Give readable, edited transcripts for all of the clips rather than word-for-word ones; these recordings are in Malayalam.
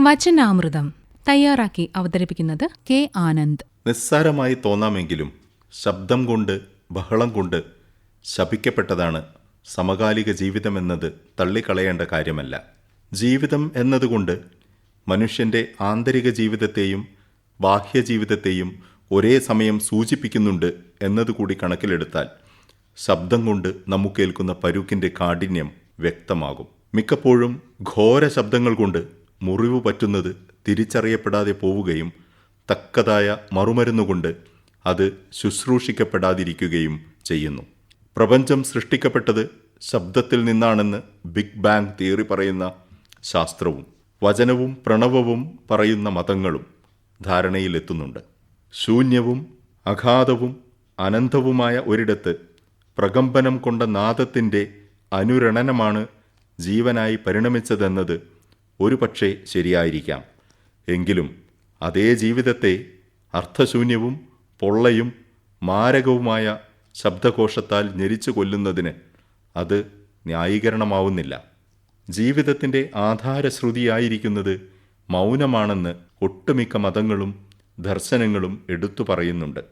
വചനാമൃതം തയ്യാറാക്കി അവതരിപ്പിക്കുന്നത് കെ ആനന്ദ്. നിസ്സാരമായി തോന്നാമെങ്കിലും ശബ്ദം കൊണ്ട്, ബഹളം കൊണ്ട് ശപിക്കപ്പെട്ടതാണ് സമകാലിക ജീവിതമെന്നത് തള്ളിക്കളയേണ്ട കാര്യമല്ല. ജീവിതം എന്നതുകൊണ്ട് മനുഷ്യൻ്റെ ആന്തരിക ജീവിതത്തെയും ബാഹ്യജീവിതത്തെയും ഒരേ സമയം സൂചിപ്പിക്കുന്നുണ്ട് എന്നതുകൂടി കണക്കിലെടുത്താൽ ശബ്ദം കൊണ്ട് നമുക്കേൽക്കുന്ന പരുക്കിൻ്റെ കാഠിന്യം വ്യക്തമാകും. മിക്കപ്പോഴും ഘോര ശബ്ദങ്ങൾ കൊണ്ട് മുറിവ് പറ്റുന്നത് തിരിച്ചറിയപ്പെടാതെ പോവുകയും തക്കതായ മറുമരുന്നുകൊണ്ട് അത് ശുശ്രൂഷിക്കപ്പെടാതിരിക്കുകയും ചെയ്യുന്നു. പ്രപഞ്ചം സൃഷ്ടിക്കപ്പെട്ടത് ശബ്ദത്തിൽ നിന്നാണെന്ന് ബിഗ് ബാങ് തിയറി പറയുന്ന ശാസ്ത്രവും വചനവും പ്രണവവും പറയുന്ന മതങ്ങളും ധാരണയിലെത്തുന്നുണ്ട്. ശൂന്യവും അഗാധവും അനന്തവുമായ ഒരിടത്ത് പ്രകമ്പനം കൊണ്ട നാദത്തിൻ്റെ അനുരണനമാണ് ജീവനായി പരിണമിച്ചതെന്നത് ഒരുപക്ഷെ ശരിയായിരിക്കാം. എങ്കിലും അതേ ജീവിതത്തെ അർത്ഥശൂന്യവും പൊള്ളയും മാരകവുമായ ശബ്ദകോശത്താൽ ഞെരിച്ചു കൊല്ലുന്നതിന് അത് ന്യായീകരണമാവുന്നില്ല. ജീവിതത്തിൻ്റെ ആധാരശ്രുതിയായിരിക്കുന്നത് മൗനമാണെന്ന് ഒട്ടുമിക്ക മതങ്ങളും ദർശനങ്ങളും എടുത്തു പറയുന്നുണ്ട്.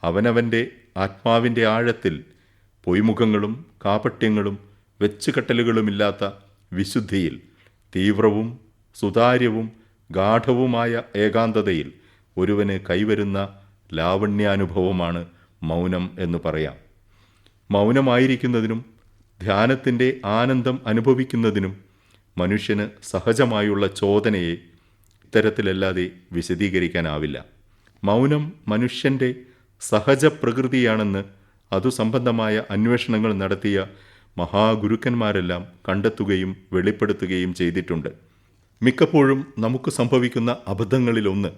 അവനവൻ്റെ ആത്മാവിൻ്റെ ആഴത്തിൽ പൊയ്മുഖങ്ങളും കാപട്യങ്ങളും വെച്ചുകെട്ടലുകളുമില്ലാത്ത വിശുദ്ധിയിൽ, തീവ്രവും സുതാര്യവും ഗാഠവുമായ ഏകാന്തതയിൽ ഒരുവന് കൈവരുന്ന ലാവണ്യാനുഭവമാണ് മൗനം എന്ന് പറയാം. മൗനമായിരിക്കുന്നതിനും ധ്യാനത്തിൻ്റെ ആനന്ദം അനുഭവിക്കുന്നതിനും മനുഷ്യന് സഹജമായുള്ള ചോദനയെ ഇത്തരത്തിലല്ലാതെ വിശദീകരിക്കാനാവില്ല. മൗനം മനുഷ്യൻ്റെ സഹജ പ്രകൃതിയാണെന്ന് അതു സംബന്ധമായ അന്വേഷണങ്ങൾ നടത്തിയ മഹാഗുരുക്കന്മാരെല്ലാം കണ്ടെത്തുകയും വെളിപ്പെടുത്തുകയും ചെയ്തിട്ടുണ്ട്. മിക്കപ്പോഴും നമുക്ക് സംഭവിക്കുന്ന അബദ്ധങ്ങളിലൊന്ന്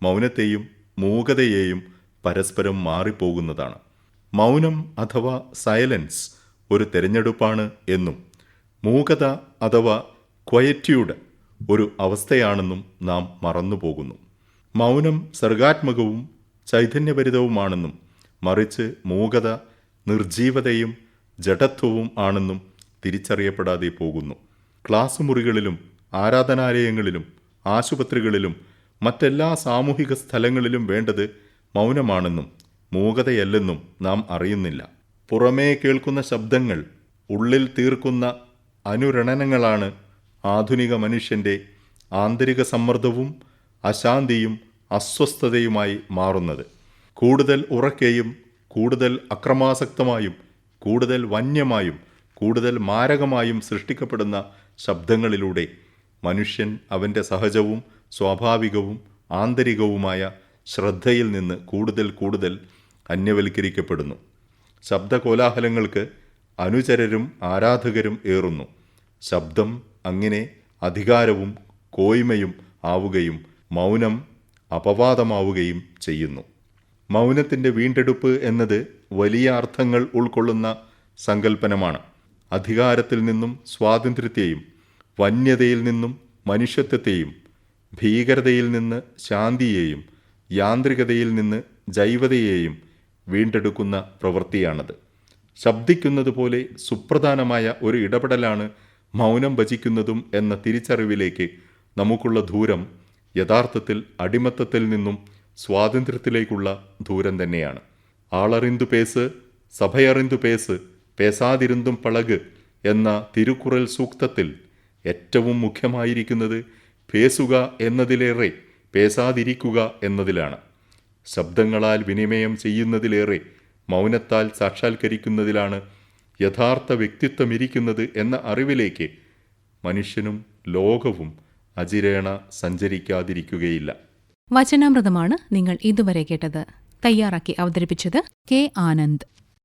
മൗനത്തെയും മൂകതയെയും പരസ്പരം മാറിപ്പോകുന്നതാണ്. മൗനം അഥവാ സൈലൻസ് ഒരു തെരഞ്ഞെടുപ്പാണ് എന്നും മൂകത അഥവാ ക്വയറ്റ്യൂഡ് ഒരു അവസ്ഥയാണെന്നും നാം മറന്നുപോകുന്നു. മൗനം സർഗാത്മകവും ചൈതന്യഭരിതവുമാണെന്നും മറിച്ച് മൂകത നിർജീവതയും ജഡത്വവും ആണെന്നും തിരിച്ചറിയപ്പെടാതെ പോകുന്നു. ക്ലാസ് മുറികളിലും ആരാധനാലയങ്ങളിലും ആശുപത്രികളിലും മറ്റെല്ലാ സാമൂഹിക സ്ഥലങ്ങളിലും വേണ്ടത് മൗനമാണെന്നും മൂകതയല്ലെന്നും നാം അറിയുന്നില്ല. പുറമേ കേൾക്കുന്ന ശബ്ദങ്ങൾ ഉള്ളിൽ തീർക്കുന്ന അനുരണനങ്ങളാണ് ആധുനിക മനുഷ്യൻ്റെ ആന്തരിക സമ്മർദ്ദവും അശാന്തിയും അസ്വസ്ഥതയുമായി മാറുന്നത്. കൂടുതൽ ഉറക്കെയും കൂടുതൽ അക്രമാസക്തമായും കൂടുതൽ വന്യമായും കൂടുതൽ മാരകമായും സൃഷ്ടിക്കപ്പെടുന്ന ശബ്ദങ്ങളിലൂടെ മനുഷ്യൻ അവൻ്റെ സഹജവും സ്വാഭാവികവും ആന്തരികവുമായ ശ്രദ്ധയിൽ നിന്ന് കൂടുതൽ കൂടുതൽ അന്യവൽക്കരിക്കപ്പെടുന്നു. ശബ്ദകോലാഹലങ്ങൾക്ക് അനുചരരും ആരാധകരും ഏറുന്നു. ശബ്ദം അങ്ങനെ അധികാരവും കോയ്മയും ആവുകയും മൗനം അപവാദമാവുകയും ചെയ്യുന്നു. മൗനത്തിൻ്റെ വീണ്ടെടുപ്പ് എന്നത് വലിയ അർത്ഥങ്ങൾ ഉൾക്കൊള്ളുന്ന സങ്കല്പനമാണ്. അധികാരത്തിൽ നിന്നും സ്വാതന്ത്ര്യത്തെയും വന്യതയിൽ നിന്നും മനുഷ്യത്വത്തെയും ഭീകരതയിൽ നിന്ന് ശാന്തിയെയും യാന്ത്രികതയിൽ നിന്ന് ജൈവതയെയും വീണ്ടെടുക്കുന്ന പ്രവൃത്തിയാണത്. ശബ്ദിക്കുന്നത് പോലെ സുപ്രധാനമായ ഒരു ഇടപെടലാണ് മൗനം ഭജിക്കുന്നതും എന്ന തിരിച്ചറിവിലേക്ക് നമുക്കുള്ള ദൂരം യഥാർത്ഥത്തിൽ അടിമത്തത്തിൽ നിന്നും സ്വാതന്ത്ര്യത്തിലേക്കുള്ള ദൂരം തന്നെയാണ്. ആളറിന്തു പേസ് സഭയറിന്തു പേസ് പേസാതിരുന്തും പളക് എന്ന തിരുക്കുറൽ സൂക്തത്തിൽ ഏറ്റവും മുഖ്യമായിരിക്കുന്നത് പേസുക എന്നതിലേറെ പേസാതിരിക്കുക എന്നതിലാണ്. ശബ്ദങ്ങളാൽ വിനിമയം ചെയ്യുന്നതിലേറെ മൗനത്താൽ സാക്ഷാത്കരിക്കുന്നതിലാണ് യഥാർത്ഥ വ്യക്തിത്വമിരിക്കുന്നത് എന്ന അറിവിലേക്ക് മനുഷ്യനും ലോകവും അചിരേണ സഞ്ചരിക്കാതിരിക്കുകയില്ല. വചനാമൃതമാണ് നിങ്ങൾ ഇതുവരെ കേട്ടത്. തയ്യാറാക്കി അവതരിപ്പിച്ചത് കെ ആനന്ദ്.